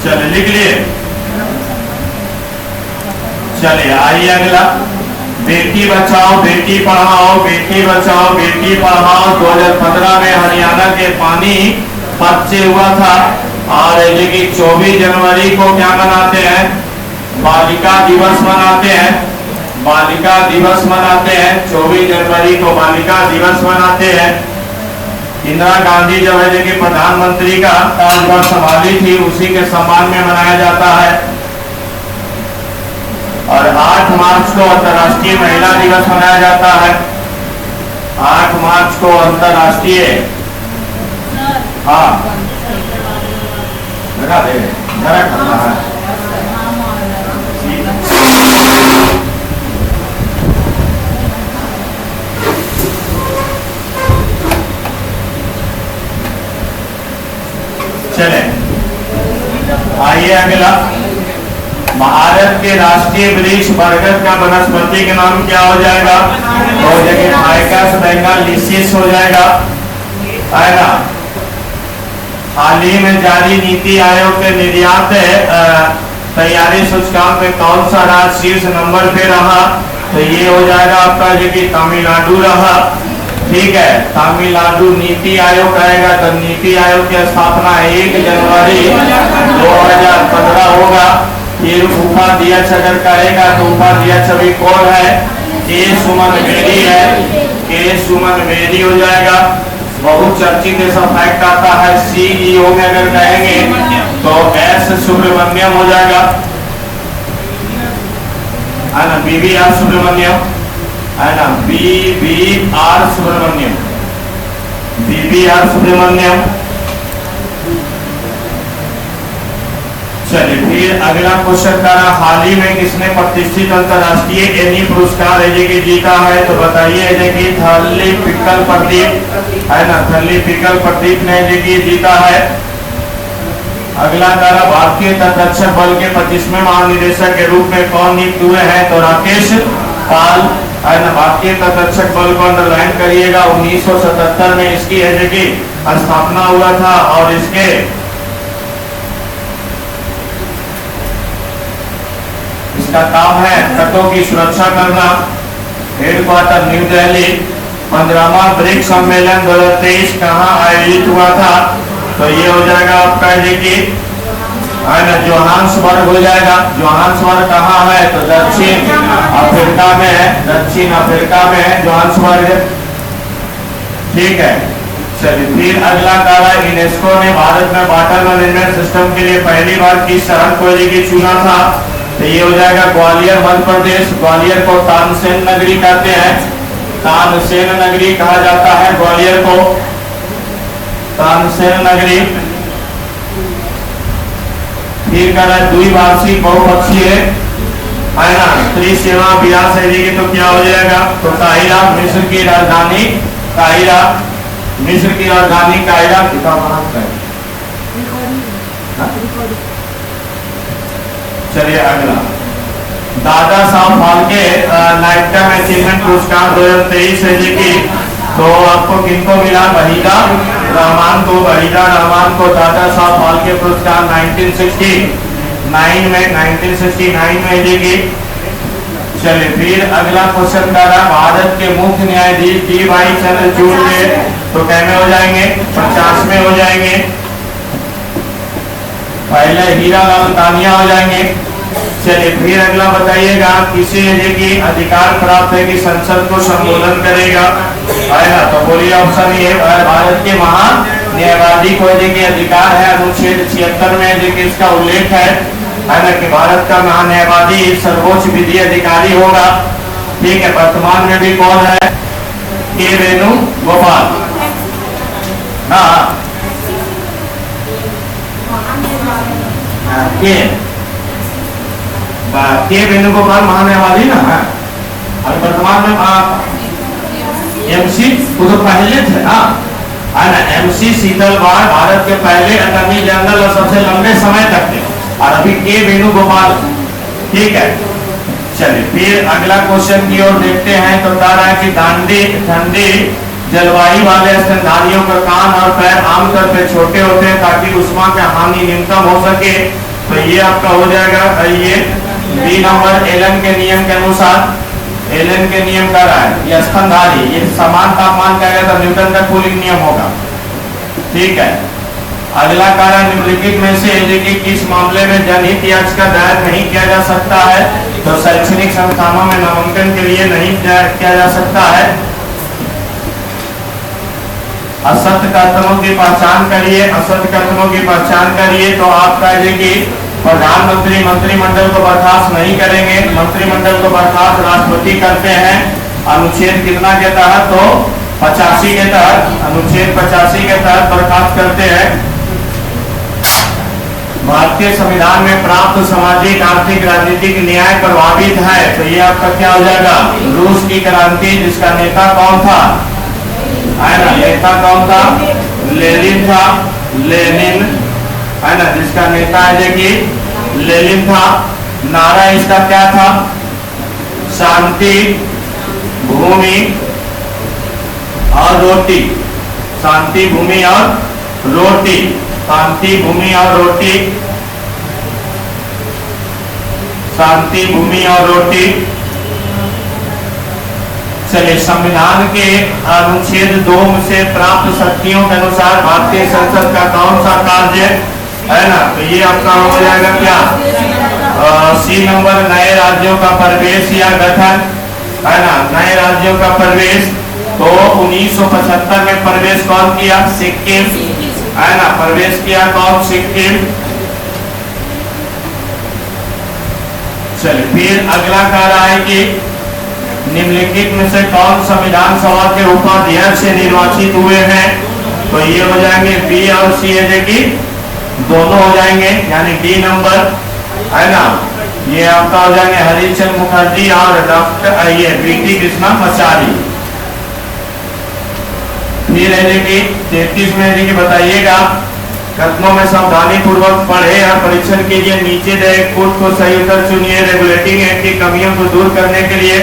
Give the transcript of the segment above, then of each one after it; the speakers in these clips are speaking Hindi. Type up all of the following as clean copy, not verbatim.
चलिए लिख लिए। चलिए आइए अगला, बेटी बचाओ बेटी पढ़ाओ, बेटी बचाओ बेटी पढ़ाओ 2015 में हरियाणा के पानीपत से हुआ था। और लेकिन 24 जनवरी को क्या मनाते हैं? बालिका दिवस मनाते हैं। बालिका दिवस मनाते हैं 24 जनवरी को बालिका दिवस मनाते हैं। इंदिरा गांधी जब है कि प्रधानमंत्री का कार्यभार संभाली थी, उसी के सम्मान में मनाया जाता है। और 8 मार्च को अंतर्राष्ट्रीय महिला दिवस मनाया जाता है। 8 मार्च को अंतर्राष्ट्रीय, हाँ लगा दे जरा करना है। चले आइए अगला, भारत के राष्ट्रीय वृक्ष बरगद का वनस्पति का नाम क्या हो जाएगा? तो जगह फाइकस बेंगालिसिस हो जाएगा, है ना। हाल ही में जारी नीति आयोग के निर्यात तैयारी सूचकांक में कौन सा राज्य शीर्ष नंबर पे रहा? तो ये हो जाएगा आपका जो कि तमिलनाडु रहा। ठीक है, तमिलनाडु नीति आयोग कहेगा तो नीति आयोग की स्थापना 1 जनवरी 2015 होगा। फिर उपाध्यक्ष अगर कहेगा तो उपाध्यक्ष अभी कौन है? के सुमन बेरी है, के सुमन बेरी हो जाएगा। बहुत चर्चित ऐसा फैक्ट आता है, सीईओ में अगर कहेंगे तो एस सुब्रमण्यम हो जाएगा, है ना। BBR सुब्रमण्यम, है ना, BBR सुब्रमण्यम, BBR सुब्रमण्यम। चलिए फिर अगला क्वेश्चन करा, हाल ही में किसने प्रतिष्ठित अंतरराष्ट्रीय एनी पुरस्कार है जीता है? तो बताइए कि थर्ली पिकल प्रदीप, है ना, थर्ली पिकल प्रदीप ने जीता है। अगला करा, भारतीय तटरक्षक बल के 25वें महानिदेशक के रूप में कौन नियुक्त हुए हैं? तो राकेश पाल, है ना। भारतीय तटरक्षक बल को अंडरलाइन करिएगा, 1977 में इसकी है कि स्थापना हुआ था। और इसका काम है तटों की सुरक्षा करना। हेडक्वार्टर न्यू दिल्ली। 15वां ब्रिक्स सम्मेलन 2023 कहाँ आयोजित हुआ था? तो ये हो जाएगा आपका है ना जोहान्सबर्ग हो जाएगा। जोहान्सबर्ग कहाँ है? तो दक्षिण अफ्रीका में है, दक्षिण अफ्रीका में है जोहान्सबर्ग। ठीक है, चलिए फिर अगला कार्य, यूनेस्को ने भारत में वाटर मैनेजमेंट सिस्टम के लिए पहली बार किस शहर को चुना था? तो ये हो जाएगा ग्वालियर मध्य प्रदेश। ग्वालियर को तानसेन नगरी कहते हैं, तानसेन नगरी कहा जाता है ग्वालियर को, तानसेन नगरी। फिर कह रहा है द्विभाषिक बहुपक्षीय, है ना, त्रिसेवा विरास है तो क्या हो जाएगा? तो काहिरा मिस्र की राजधानी, काहिरा मिस्र की राजधानी काहिरा। चलिए अगला, Dada Saheb Phalke life time achievement पुरस्कार 2023 है तो आपको किनको मिला? वहीदा रहमान को, वहीदा रहमान को दादा साहब फाल्के पुरस्कार 1969 में देगी। चलिए फिर अगला क्वेश्चन कर रहा, भारत के मुख्य न्यायाधीश DY चंद्रचूड़ ने तो कैसे हो जाएंगे? 50 में हो जाएंगे। पहले हीरालाल तानिया हो जाएंगे। चलिए फिर अगला बताइएगा, किसी की अधिकार प्राप्त है कि संसद को संबोधन करेगा? है ना, तो बोलिए ऑप्शन ये, भारत के महान न्यायवादी को अधिकार है। अनुच्छेद 76 में इसका उल्लेख है ना कि भारत का महान न्यायवादी सर्वोच्च विधि अधिकारी होगा। ठीक है, वर्तमान में भी कौन है? के वेणुगोपाल। हाँ के वेणुगोपाल महान्यायवादी ना है। और वर्तमान में MC वो तो पहले थे ना, है ना, MC शीतलवाड़ भारत के पहले अटॉर्नी जनरल और सबसे लंबे समय तक थे। और अभी के वेणुगोपाल। ठीक है, चलिए फिर अगला क्वेश्चन की ओर देखते हैं। तो कह रहा है कि ठंडी जलवायु वाले स्तनधारियों का कान और पैर आमतौर पर छोटे होते हैं ताकि उष्मा की हानि न्यूनतम हो सके। तो ये आपका हो जाएगा ये बी नंबर एलन के नियम के अनुसार, एलन के नियम का रहा है ये स्तनधारी, ये समान तापमान का तो न्यूटन का कूलिंग नियम होगा। ठीक है, अगला कारण निम्नलिखित में से यदि किस मामले में जनहित याचिका दायर नहीं किया जा सकता है तो शैक्षणिक संस्थानों में नामांकन के लिए नहीं किया जा सकता है। असत्य कथनों की पहचान करिए, असत्य कथनों की पहचान करिए तो आप कहेंगे कि प्रधानमंत्री मंत्रिमंडल को बर्खास्त नहीं करेंगे, मंत्रिमंडल को बर्खास्त राष्ट्रपति करते हैं। अनुच्छेद कितना के तहत? तो 85 के तहत, अनुच्छेद 85 के तहत बर्खास्त करते हैं। भारतीय संविधान में प्राप्त सामाजिक आर्थिक राजनीतिक न्याय प्रभावित है तो ये आपका क्या हो जाएगा? रूस की क्रांति, जिसका नेता कौन था? है ना, नेता कौन था? लेनिन था, लेनिन है ना, जिसका नेता है देखिए लेनिन था। नारा इसका क्या था? शांति, भूमि और रोटी, शांति, भूमि और रोटी, शांति, भूमि और रोटी, शांति, भूमि और रोटी। चलिए, संविधान के अनुच्छेद 2 से प्राप्त शक्तियों के अनुसार भारतीय संसद का कौन सा कार्य है ना, तो ये आपका हो जाएगा क्या? सी नंबर नए राज्यों का प्रवेश या गठन, है ना, नए राज्यों का प्रवेश। तो 1975 में प्रवेश कौन किया? सिक्किम, है ना, प्रवेश किया कौन? सिक्किम। चलिए, फिर अगला कह रहा है कि निम्नलिखित में से कौन संविधान सभा के उपाध्यक्ष से निर्वाचित हुए हैं? तो ये हो जाएंगे बी और सी, है कि दोनों हो जाएंगे, यानी डी नंबर, है ना, ये आपका हो जाएंगे हरिश्चंद्र मुखर्जी और डॉक्टर ये बीटी कृष्णमाचारी। फिर है कि 33 में है कि बताइएगा, कथनों में सावधानी पूर्वक पढ़े और परीक्षण कीजिए। नीचे दे कोड को सही उत्तर चुनिए। रेगुलेटिंग एक्ट की कमियों को दूर करने के लिए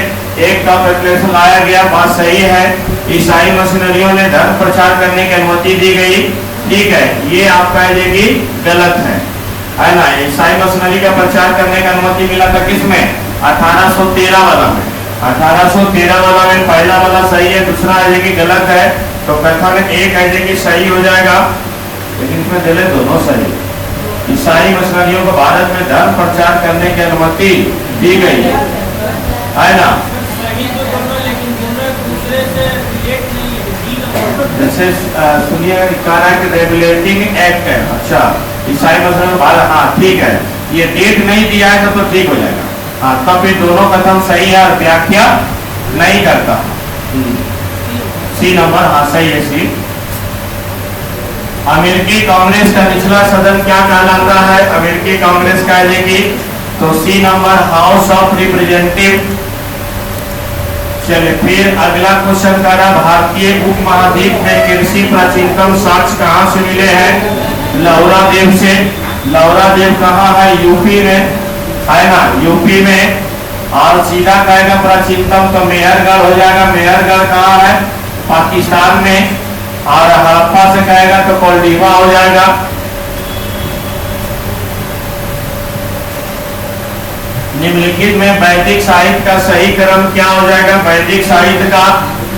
एक का कैलकुलेशन लाया गया, बात सही है। ईसाई मिशनरियों ने धर्म प्रचार करने की अनुमति दी गई, ठीक है, ये आपका है कि गलत है ना। ईसाई मिशनरी का प्रचार करने की अनुमति मिला था किसमें? 1813 वाला में, 1813 वाला में पहला वाला सही है, दूसरा है कि गलत है। तो कथन एक है कि सही हो जाएगा, लेकिन इसमें दिले दोनों सही। ईसाई मिशनरियों को भारत में धर्म प्रचार करने की अनुमति दी गई है ना। जैसे सुनिए, कह रहा है कि रेगुलेटिंग एक्ट है, अच्छा, ईसाई मिशनरी भारत, हाँ ठीक है, ये डेट नहीं दिया है तो ठीक हो जाएगा। हाँ, तब फिर दोनों कथन सही है और व्याख्या नहीं करता। सी नंबर, हाँ सही है सी। अमेरिकी कांग्रेस का निचला सदन क्या कहलाता है? अमेरिकी कांग्रेस का है कि तो C number house of representative. चलिए, फिर अगला क्वेश्चन का रहा, भारतीय उपमहाद्वीप में कृषि प्राचीनतम साक्ष्य कहाँ से मिले हैं? लौरा देव से। लौरा देव कहाँ है? यूपी में, है ना, यूपी में। और सीधा कहेगा प्राचीनतम तो मेहरगढ़ हो जाएगा। मेहरगढ़ कहाँ है? पाकिस्तान में। और हड़प्पा से कहेगा तो कोल्डीवा हो जाएगा। निम्नलिखित में वैदिक साहित्य का सही क्रम क्या हो जाएगा? वैदिक साहित्य का,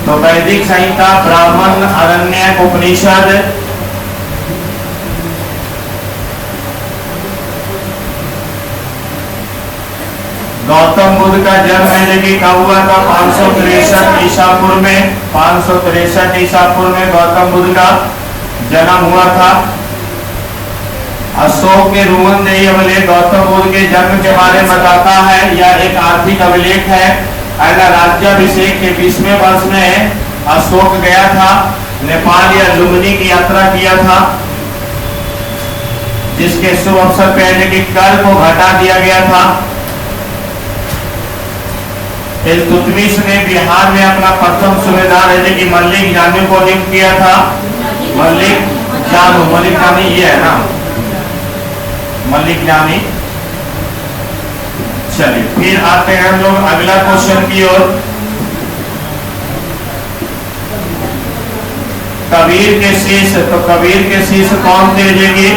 तो वैदिक संहिता, ब्राह्मण, आरण्यक, उपनिषद। गौतम बुद्ध का जन्म है कि कब हुआ था? 563 ईसा पूर्व में, 563 ईसा पूर्व में गौतम बुद्ध का जन्म हुआ था। अशोक के रुमनदेही अभिलेख गौतम बुद्ध के जन्म के बारे में बताता है, यह एक आर्थिक अभिलेख है। राज्याभिषेक के 20वें वर्ष में अशोक गया था नेपाल या लुम्बिनी की यात्रा किया था, जिसके शुभ अवसर पर कि कर को घटा दिया गया था। इल्तुतमिश ने बिहार में अपना प्रथम सूबेदार है कि मल्लिक जानी को नियुक्त किया था। मल्लिक जानी ये है ना, मल्लिक जानी। चलिए, फिर आते हैं हम लोग अगला क्वेश्चन की ओर। कबीर के शिष्य, तो कबीर के शिष्य कौन थे जी?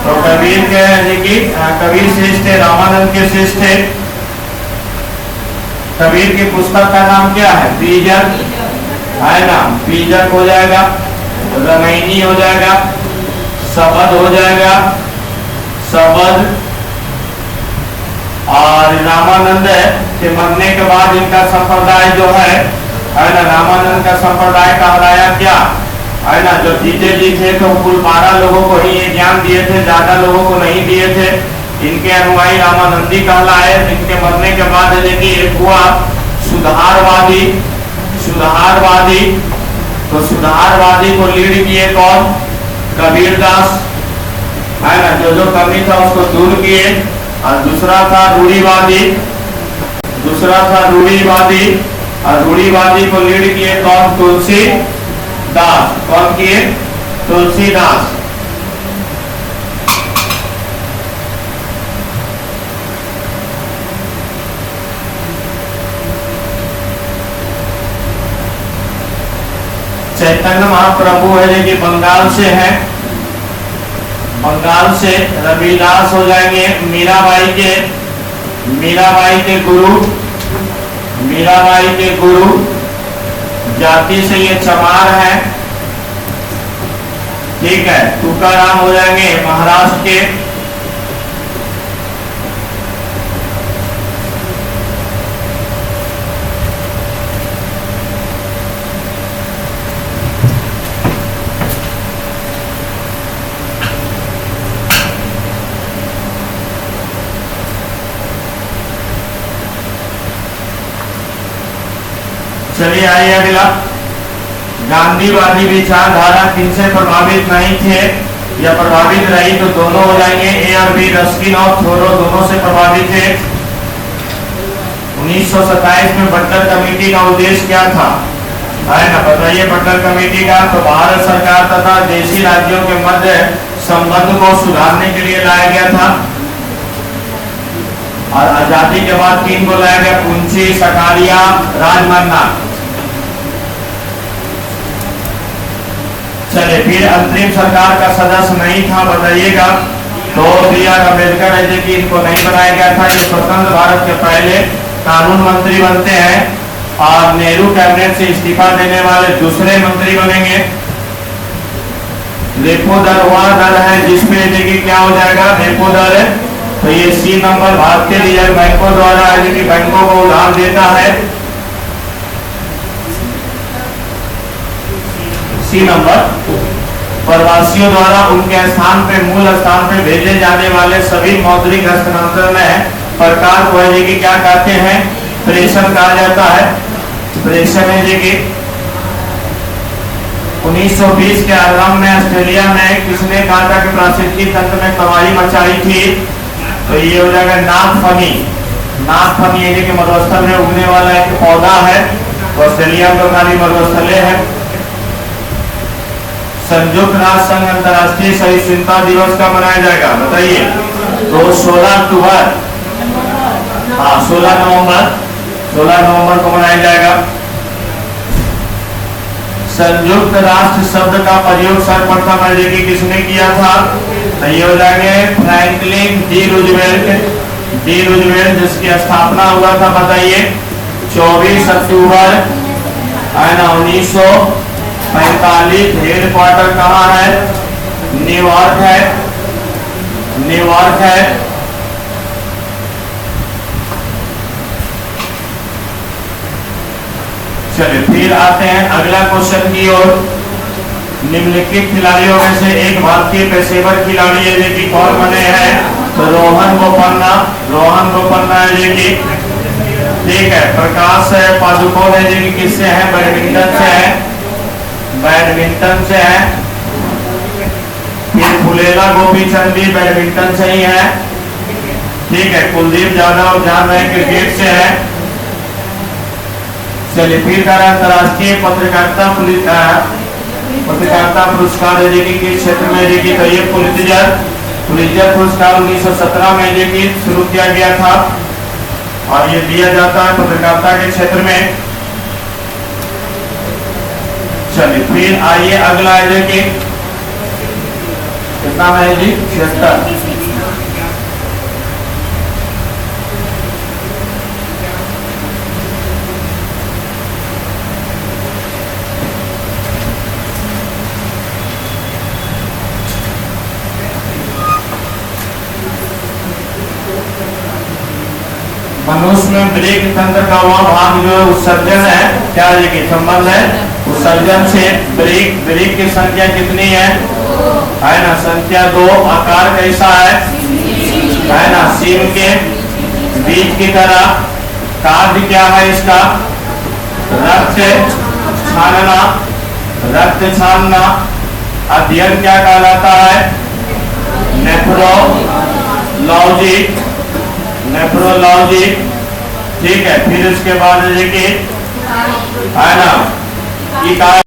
तो कबीर के कबीर श्रेष्ठ है, रामानंद के श्रेष्ठ है। कबीर की पुस्तक का नाम क्या है? बीजक है ना, बीजक हो जाएगा, रामायणी हो जाएगा, शबद हो जाएगा, शबद। और रामानंद के मरने के बाद इनका संप्रदाय जो है ना, रामानंद का संप्रदाय कहलाया क्या है ना, जो जीते जी थे तो कुल 12 लोगों को ही ये ज्ञान दिए थे, ज्यादा लोगों को नहीं दिए थे। इनके अनुयायी रामानंदी कहलाए। इनके मरने के बाद देखिए एक हुआ सुधारवादी। सुधारवादी, तो सुधारवादी को लीड किए कौन? कबीरदास है ना, जो कमी था उसको दूर किए। और दूसरा था रूढ़िवादी। दूसरा था रूढ़िवादी, और रूढ़िवादी को लीड किए कौन? तुलसीदास। कौन किए? तुलसीदास। चैतन्य महाप्रभु है जो कि बंगाल से है। बंगाल से रविदास हो जाएंगे मीराबाई के गुरु। मीराबाई के गुरु, जाति से ये चमार है। ठीक है। तुकाराम हो जाएंगे महाराष्ट्र के। चलिए आइए अगला। गांधीवादी विचारधारा किनसे प्रभावित नहीं थे या प्रभावित रही? तो दोनों हो जाएंगे, ए और बी, रस्किन और थोरो दोनों से प्रभावित थे। 1927 में बटलर कमेटी का उद्देश्य क्या था है ना, बताइए। बटलर कमेटी का तो भारत सरकार तथा देशी राज्यों के मध्य संबंध को सुधारने के लिए लाया गया था। और आजादी के बाद 3 को लाया गया, पुंछी, सकारिया, राजमन्ना। चलिए फिर अंतरिम सरकार का सदस्य नहीं था, बताइएगा। तो बी आर अम्बेडकर है कि इनको नहीं बनाया गया था। ये स्वतंत्र भारत के पहले कानून मंत्री बनते हैं और नेहरू कैबिनेट से इस्तीफा देने वाले दूसरे मंत्री बनेंगे। रेपो दर वह दर है जिसमें देखिए क्या हो जाएगा, रेपो दर है। तो ये सी नंबर भारतीय रिजर्व बैंकों द्वारा है कि बैंकों को उधार देता है। सी नंबर प्रवासियों द्वारा उनके स्थान पे, मूल स्थान पे भेजे जाने वाले सभी मौद्रिक हस्तांतरण प्रकार को है कि क्या कहते हैं? प्रेषण कहा जाता है। प्रेषण है कि 1920 के आरंभ में ऑस्ट्रेलिया में किसने कहा था कि पारिस्थितिकी तंत्र में तबाही मचाई थी? तो ये हो जाएगा नागफनी। नागफनी यानी कि मरुस्थल में उगने वाला एक पौधा है। तो ऑस्ट्रेलिया में खाली मरुस्थले है। संयुक्त राष्ट्र संघ अंतर्राष्ट्रीय सहिष्णुता दिवस का मनाया जाएगा, बताइए। तो 16 अक्टूबर, हाँ 16 नवंबर को मनाया जाएगा। संयुक्त राष्ट्र शब्द का प्रयोग सर्वप्रथम अमेरिकी किसने किया था? तो ये हो जाएंगे फ्रैंकलिन डी रूजवेल्ट, जिसकी स्थापना हुआ था, बताइए। 24 अक्टूबर है ना 1945। हेडक्वार्टर कहाँ है? न्यूयॉर्क है। न्यूयॉर्क है। चलिए फिर आते हैं अगला क्वेश्चन की ओर। निम्नलिखित खिलाड़ियों में से एक भारतीय पेशेवर खिलाड़ी है जो कि कौन बने हैं? तो रोहन बोपन्ना है जो कि, ठीक है। प्रकाश पादुकोण है जो कि किससे है? बैडमिंटन से है। फिर फुलेला गोपीचंद भी बैडमिंटन से ही है, ठीक है। कुलदीप यादव जान रहे क्रिकेट से है। चलिए फिर अंतर्राष्ट्रीय पत्रकारिता पुरस्कार किस क्षेत्र में देखिए? तो ये पुलित्जर पुरस्कार 1917 में देखिए शुरू किया गया था और ये दिया जाता है पत्रकारिता के क्षेत्र में। चलिए फिर आइए अगला है कि कितना है जी? 76। मनुष्य में ब्रेक तंत्र का वह भाग जो है उत्सर्जन है, क्या है संबंध है उत्सर्जन से। ब्रेक की संख्या कितनी है ना, संख्या 2। आकार कैसा है ना, सीम के बीज की तरह। कार्य क्या है इसका, रक्त छानना। अध्ययन क्या कहलाता है, नेफ्रोलॉजी। ठीक है, फिर उसके बाद देखिए है ना इकाई।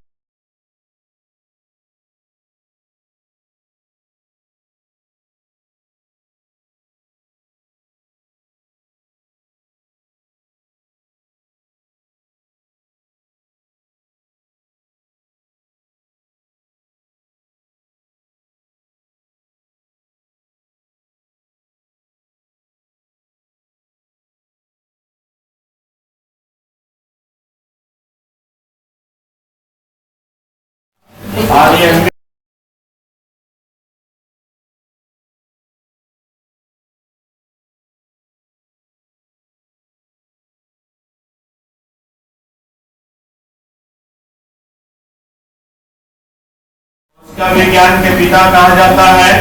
उसका विज्ञान के पिता कहा जाता है।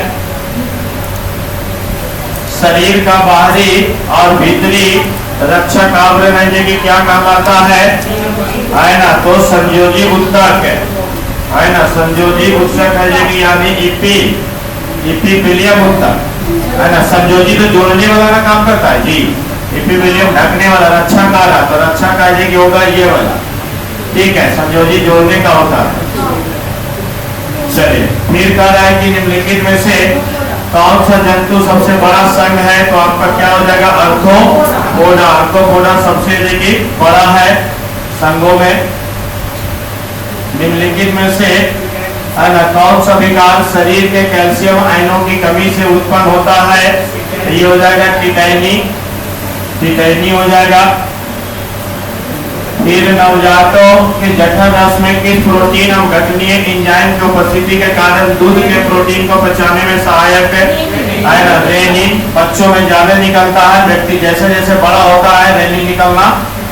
शरीर का बाहरी और भीतरी रक्षक आवरण है कि क्या कहलाता है ना, तो संयोजी उत्तक है ना, संयोजी उत्तक है कि यानी इपिथेलियम उत्तक है ना। संयोजी तो जोड़ने वाला का काम करता है जी, इपिथेलियम ढकने वाला, रक्षा काला तो रक्षा का कि होगा ये वाला। ठीक है, संयोजी जोड़ने का होता है। चलिए फिर कह रहा है कि निम्नलिखित में से कौन सा जंतु सबसे बड़ा संघ है, तो आपका क्या हो जाएगा, आर्थ्रोपोडा। आर्थ्रोपोडा सबसे बड़ा है संघों में। निम्नलिखित में से है ना कौन सा विकार शरीर के कैल्शियम आयनों की कमी से उत्पन्न होता है, ये हो जाएगा टिटैनी हो जाएगा। फिर नवजातों के जठर रस में किस प्रोटीन और गठनीय एंजाइम की उपस्थिति के कारण दूध के प्रोटीन को पचाने में सहायक है ना, रेनिन। बच्चों में ज्यादा निकलता है, व्यक्ति जैसे जैसे बड़ा होता है रेनिन निकलना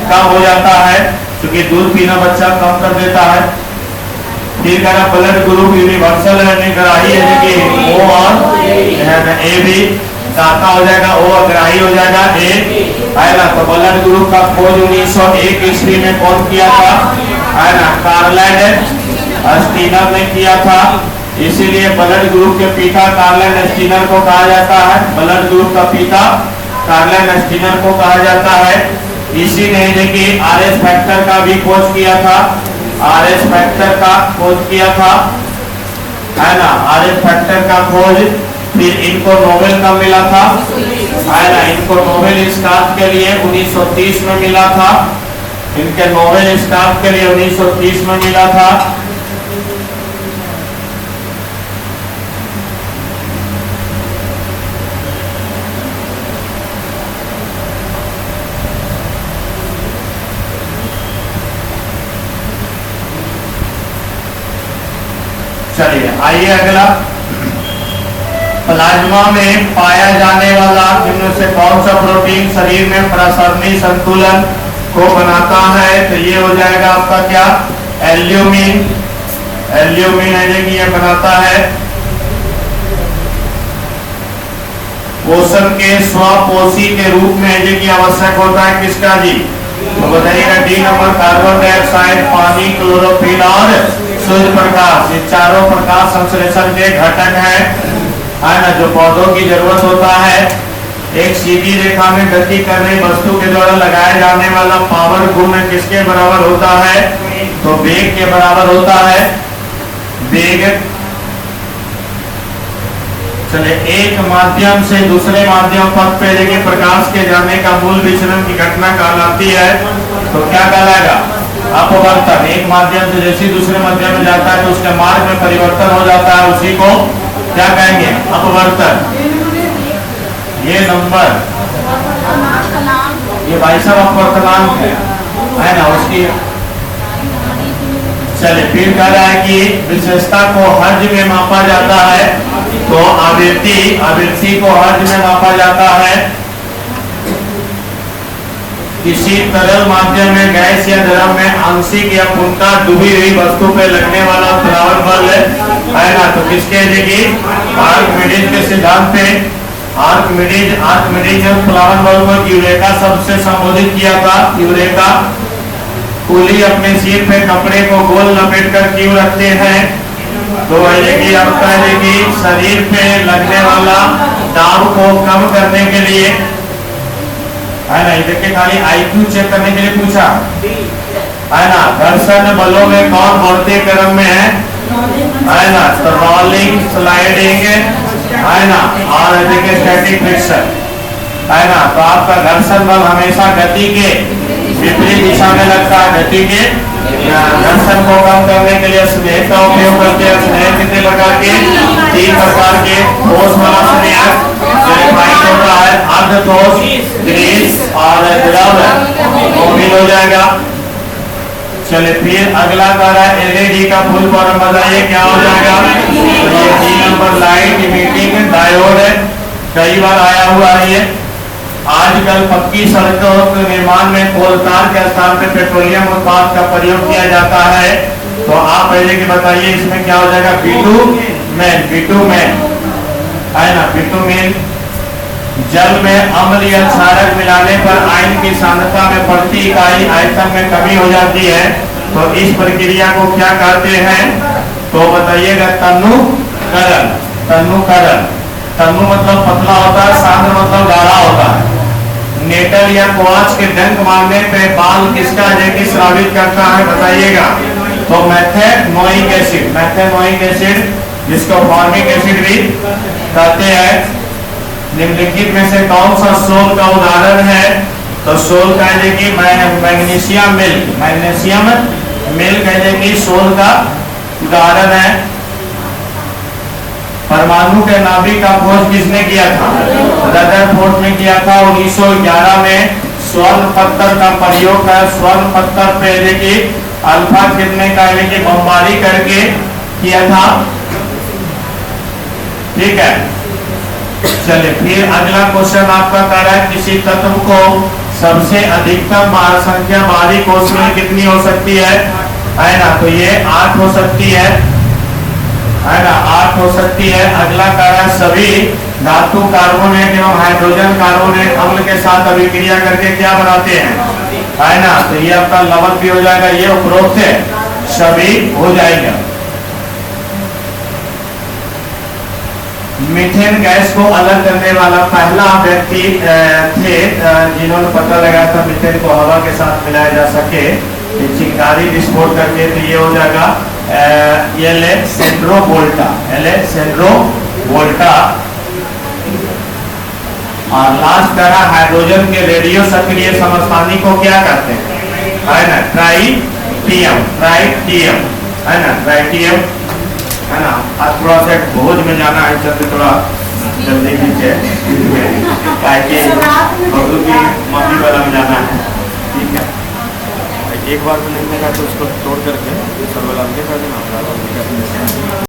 कम हो जाता है, क्योंकि दूध पीना बच्चा कम कर देता है। फिर कहना ब्लड ग्रुप यूनिवर्सल ग्राही है कि ओ और ए भी दाता हो जाएगा, ओ अग्राही हो जाएगा ए है ना। तो ब्लड ग्रुप का खोज 1901 ईस्वी में कौन किया था है ना, कार्लैंड स्टीनर ने किया था। इसीलिए ब्लड ग्रुप के पिता कार्लैंड स्टीनर को कहा जाता है, ब्लड ग्रुप का पिता कार्लैंड स्टीनर को कहा जाता है। इसी ने देखिए आरएस फैक्टर का भी खोज किया था, आरएस फैक्टर का खोज किया था है ना, आरएस फैक्टर का खोज। फिर इनको नोबेल कब मिला था है ना, इनको नोबेल इस काम के लिए 1930 में मिला था, इनके नोबेल इस काम के लिए 1930 में मिला था। चलिए आइए अगला, प्लाज्मा में पाया जाने वाला इनमें से कौन सा प्रोटीन शरीर में प्रसरणी संतुलन को बनाता है, तो ये हो जाएगा आपका क्या, एल्यूमिन। एल्यूमिन है कि ये बनाता है। पोषण के स्वपोषी के रूप में है कि आवश्यक होता है किसका जी, तो बताइएगा डी नंबर, कार्बन डाइऑक्साइड, पानी, क्लोरोफिल और सूर्य प्रकाश। ये चारों प्रकाश संश्लेषण के घटक है ना, जो पौधों की जरूरत होता है। एक सीधी रेखा में गति कर रही वस्तु के द्वारा लगाए जाने वाला पावर गुण किसके बराबर होता है, तो वेग के बराबर होता है, वेग। चले एक माध्यम से दूसरे माध्यम पथ पे लेके प्रकाश के जाने का मूल विचलन की घटना कहलाती है, तो क्या कहलाएगा, अपवर्तन। एक माध्यम से जैसे दूसरे माध्यम में जाता है तो उसके मार्ग में परिवर्तन हो जाता है, उसी को क्या कहेंगे, अपवर्तन। ये नंबर, ये भाई साहब अपवर्तनांक है ना उसकी। चलिए फिर कह रहा है कि विशेषता को हर्ज में मापा जाता है, तो आवृत्ति को हर्ज में मापा जाता है। किसी तरल माध्यम में गैस या द्रव में आंशिक या पूर्णतः डूबी हुई वस्तु पे लगने वाला उत्प्लावन बल है ना। तो किसके देखिए आर्किमिडीज के सिद्धांत पे आर्किमिडीज ने उत्प्लावन बल को यूरेका शब्द से संबोधित किया था। यूरेका कूली अपने सिर पे कपड़े को गोल लपेट कर क्यों रखते हैं? तो कि आपका कि शरीर पे लगने वाला दाब को कम करने के लिए है ना। देखिए खाली आईक्यू चेक करने के लिए पूछा है ना। घर्षण बलों में कौन बढ़ते क्रम में है ना। तो रोलिंग, स्लाइडिंग है ना, और देखिए स्टैटिक फ्रिक्शन है ना। तो आपका घर्षण बल हमेशा गति के विपरीत दिशा में लगता है। गति के घर्षण को कम करने के लिए स्नेह का उपयोग करते हैं। स्नेह कितने प्रकार के? 3 प्रकार के। ठोस वाला स्नेह होता है, अर्ध ठोस, ग्रीस और द्रव, मोबिल हो जाएगा। चलिए फिर अगला कर रहा है एलईडी का फुल फॉर्म बताइए क्या हो जाएगा? तो ये 3 नंबर लाइट इमिटिंग डायोड है, कई बार आया हुआ है ये। आजकल पक्की सड़कों के निर्माण में कोल तार के स्थान पर पेट्रोलियम उत्पाद का प्रयोग किया जाता है। तो आप पहले के बताइए इसमें क्या हो जाएगा? बिटुमेन है ना। बिटुमेन जल में अम्ल या क्षारक मिलाने पर आयन की सांद्रता में प्रति इकाई आयतन में कमी हो जाती है। तो इस प्रक्रिया को क्या कहते हैं? तो बताइएगा तन्नुकरण। तन्नु मतलब पतला होता है, सांद्र मतलब गाढ़ा होता है। नेटल या क्वार्ट्ज के डंक मारने पे बाल किसका है स्रावित करता है? बताइएगा। तो मेथेनोइक एसिड जिसको फॉर्मिक एसिड भी कहते हैं। निम्नलिखित में से कौन सा सोल का उदाहरण है? तो सोल कहते कि मैग्नीशियम मिल्क कहते कि सोल का उदाहरण है। परमाणु के नाभिक का खोज किसने किया था? रदरफोर्ड ने किया था। 1911 में स्वर्ण पत्थर का प्रयोग कर स्वर्ण पत्थर पे देखिए अल्फा कितने का बमबारी करके किया था। ठीक है, चलिए फिर अगला क्वेश्चन आपका कह रहा है किसी तत्व को सबसे अधिकतम संख्या बाहरी कोश में कितनी हो सकती है ना। तो ये 8 हो सकती है ना, 8 हो सकती है। अगला कह रहा है सभी धातु कार्बोनेट एवं हाइड्रोजन कार्बोनेट अम्ल के साथ अभिक्रिया करके क्या बनाते हैं है ना। तो ये आपका लवण भी हो जाएगा, ये उपरोक्त है सभी हो जाएगा। मीथेन गैस को अलग करने वाला पहला व्यक्ति थे जिन्होंने पता लगाया था मीथेन को हवा के साथ मिलाया जा सके चिंगारी विस्फोट करके। तो ये हो जाएगा एलेक्सेंड्रो वोल्टा। और लास्ट करा हाइड्रोजन के रेडियो सक्रिय समस्थानी को क्या कहते हैं है ना? ट्राइटियम है ना। ट्राइटियम है ना। आज थोड़ा सा भोज में जाना है, चलते थोड़ा जल्दी नीचे मम्मी वाला में जाना है। ठीक है, एक बार में नहीं लगा तो उसको तोड़ करके सर्वलाभ के कर देना।